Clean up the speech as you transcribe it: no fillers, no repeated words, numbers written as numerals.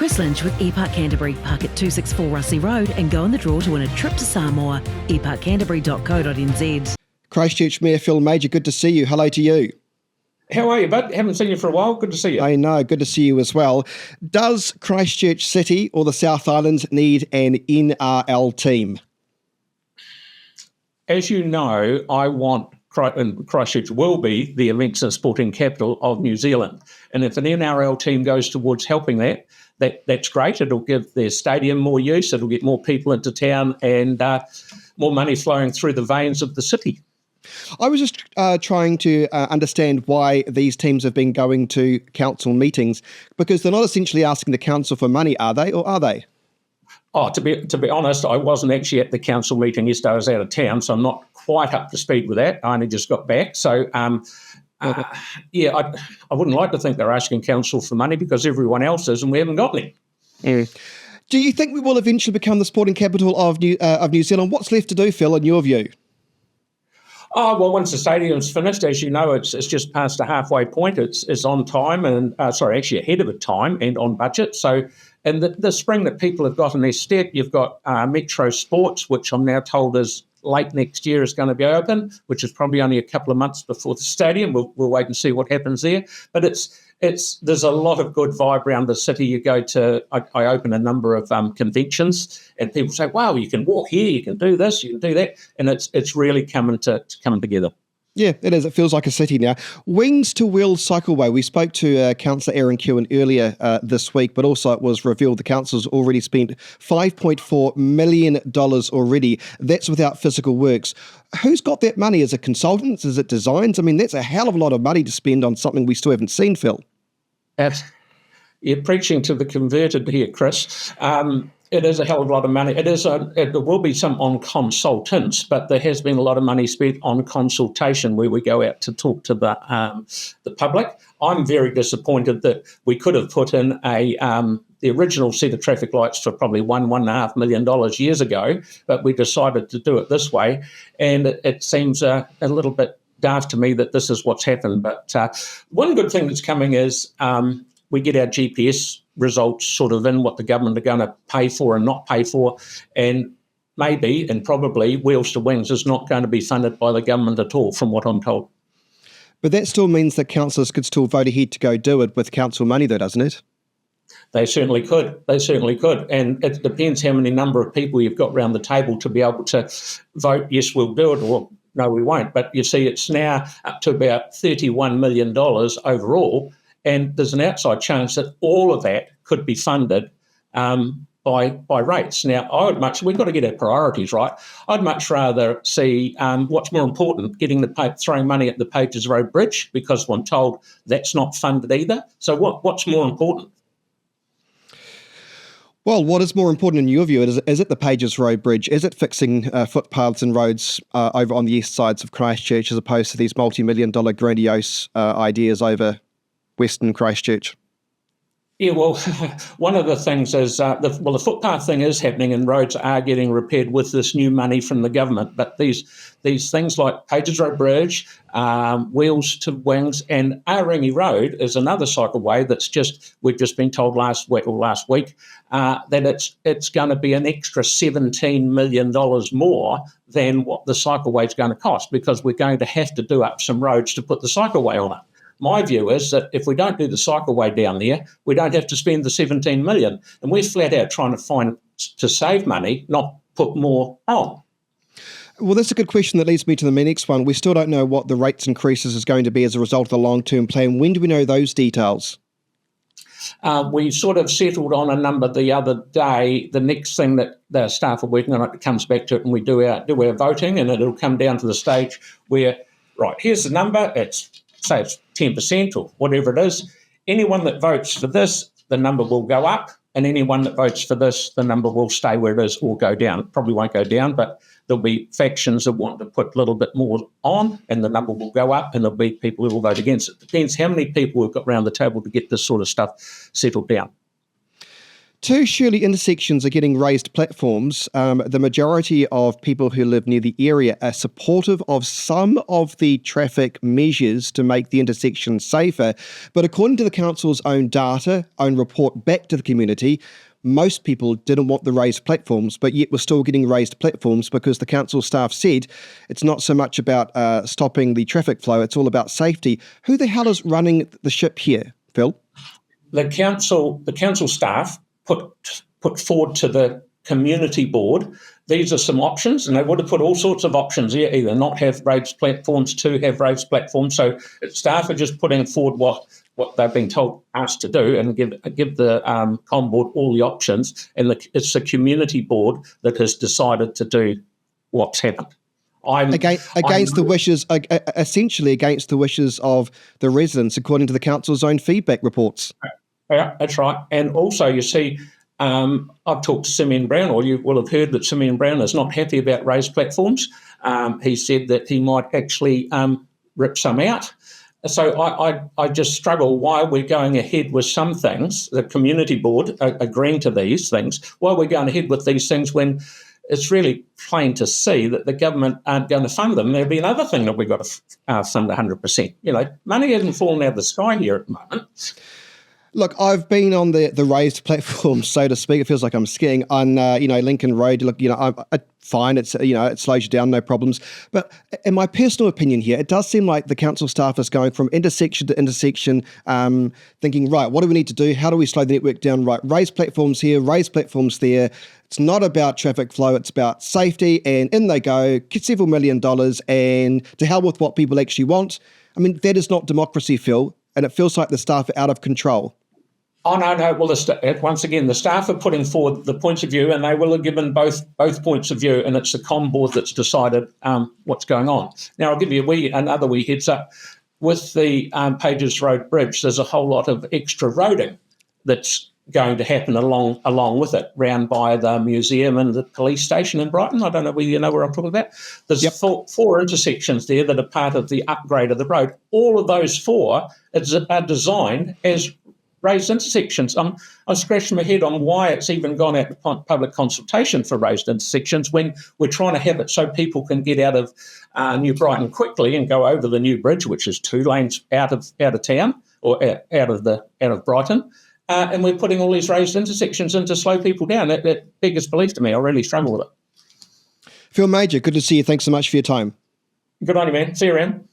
Chris Lynch with ePark Canterbury. Park at 264 Russell Road and go in the draw to win a trip to Samoa. eParkcanterbury.co.nz. Christchurch Mayor Phil Mauger, good to see you. Hello to you. How are you, bud? Haven't seen you for a while. Good to see you. I know, good to see you as well. Does Christchurch City or the South Island need an NRL team? As you know, I want Christchurch will be the events and sporting capital of New Zealand. And if an NRL team goes towards helping that's great. It'll give their stadium more use. It'll get more people into town and more money flowing through the veins of the city. I was just trying to understand why these teams have been going to council meetings, because they're not essentially asking the council for money, are they, or are they? Oh, to be honest, I wasn't actually at the council meeting yesterday. I was out of town, so I'm not quite up to speed with that. I only just got back. So, I wouldn't like to think they're asking council for money because everyone else is and we haven't got any. Mm. Do you think we will eventually become the sporting capital of New Zealand? What's left to do, Phil, in your view? Oh, well, once the stadium's finished, as you know, it's just past the halfway point. It's on time and, actually ahead of a time and on budget. So, and the spring that people have got in their step, you've got Metro Sports, which I'm now told is late next year is going to be open, which is probably only a couple of months before the stadium. We'll wait and see what happens there. But there's a lot of good vibe around the city. You go to, I open a number of conventions and people say, wow, you can walk here, you can do this, you can do that. And it's really coming together. Yeah, it is. It feels like a city now. Wings to Wheels Cycleway. We spoke to Councillor Aaron Kewen earlier this week, but also it was revealed the council's already spent $5.4 million already. That's without physical works. Who's got that money? Is it consultants? Is it designs? I mean, that's a hell of a lot of money to spend on something we still haven't seen, Phil. You're preaching to the converted here, Chris. It is a hell of a lot of money. There will be some on consultants, but there has been a lot of money spent on consultation where we go out to talk to the public. I'm very disappointed that we could have put in the original set of traffic lights for probably $1.5 million years ago, but we decided to do it this way, and it seems a little bit daft to me that this is what's happened. But one good thing that's coming is we get our GPS results sort of in what the government are going to pay for and not pay for, and maybe and probably Wheels to Wings is not going to be funded by the government at all, from what I'm told. But that still means that councillors could still vote ahead to go do it with council money, though, doesn't it? They certainly could. And it depends how many number of people you've got around the table to be able to vote, yes, we'll do it, or no, we won't. But you see, it's now up to about $31 million overall. And there's an outside chance that all of that could be funded by rates. Now, we've got to get our priorities right. I'd much rather see what's more important, throwing money at the Pages Road Bridge, because I'm told that's not funded either. So what's more important? Well, what is more important in your view? Is it the Pages Road Bridge? Is it fixing footpaths and roads over on the east sides of Christchurch, as opposed to these multi-million-dollar grandiose ideas over Western Christchurch? Yeah, well, one of the things is, the footpath thing is happening and roads are getting repaired with this new money from the government. But these things like Pages Road Bridge, Wheels to Wings, and Arangi Road is another cycleway we've just been told last week that it's going to be an extra $17 million more than what the cycleway is going to cost, because we're going to have to do up some roads to put the cycleway on it. My view is that if we don't do the cycleway down there, we don't have to spend the $17 million. And we're flat out trying to save money, not put more on. Well, that's a good question that leads me to the next one. We still don't know what the rates increases is going to be as a result of the long-term plan. When do we know those details? We sort of settled on a number the other day. The next thing that the staff are working on, it comes back to it, and we do our voting, and it'll come down to the stage where, right, here's the number, say it's 10% or whatever it is. Anyone that votes for this, the number will go up, and anyone that votes for this, the number will stay where it is or go down. It probably won't go down, but there'll be factions that want to put a little bit more on, and the number will go up, and there'll be people who will vote against it. Depends how many people we've got around the table to get this sort of stuff settled down. Two Shirley intersections are getting raised platforms. The majority of people who live near the area are supportive of some of the traffic measures to make the intersection safer. But according to the council's own data, own report back to the community, most people didn't want the raised platforms, but yet we're still getting raised platforms because the council staff said it's not so much about stopping the traffic flow, it's all about safety. Who the hell is running the ship here, Phil? The council staff put forward to the community board, these are some options, and they would have put all sorts of options here, either not have raised platforms, to have raised platforms. So staff are just putting forward what they've been asked to do, and give the com board all the options, and it's the community board that has decided to do what's happened. Against the wishes, essentially against the wishes of the residents, according to the council's own feedback reports. Yeah, that's right. And also, you see, I've talked to Simeon Brown, or you will have heard that Simeon Brown is not happy about raised platforms. He said that he might actually rip some out. So I just struggle why we're going ahead with some things, the community board agreeing to these things, why we're going ahead with these things when it's really plain to see that the government aren't going to fund them. There'll be another thing that we've got to fund 100%. You know, money hasn't fallen out of the sky here at the moment. Look, I've been on the raised platform, so to speak. It feels like I'm skiing on, Lincoln Road. Look, fine. It's, it slows you down, no problems. But in my personal opinion here, it does seem like the council staff is going from intersection to intersection, thinking, right, what do we need to do? How do we slow the network down? Right, raise platforms here, raise platforms there. It's not about traffic flow, it's about safety. And in they go, get several $1 million, and to hell with what people actually want. I mean, that is not democracy, Phil. And it feels like the staff are out of control. Oh, no. Well, once again, the staff are putting forward the points of view, and they will have given both points of view, and it's the com board that's decided what's going on. Now, I'll give you another wee heads up. With the Pages Road Bridge, there's a whole lot of extra roading that's going to happen along with it, round by the museum and the police station in Brighton. I don't know whether you know where I'm talking about. There's four intersections there that are part of the upgrade of the road. All of those four are designed as raised intersections. I'm scratching my head on why it's even gone out to public consultation for raised intersections when we're trying to have it so people can get out of New Brighton quickly and go over the new bridge, which is 2 lanes out of town or out of Brighton. And we're putting all these raised intersections in to slow people down. That beggars belief to me. I really struggle with it. Phil Mauger, good to see you. Thanks so much for your time. Good on you, man. See you around.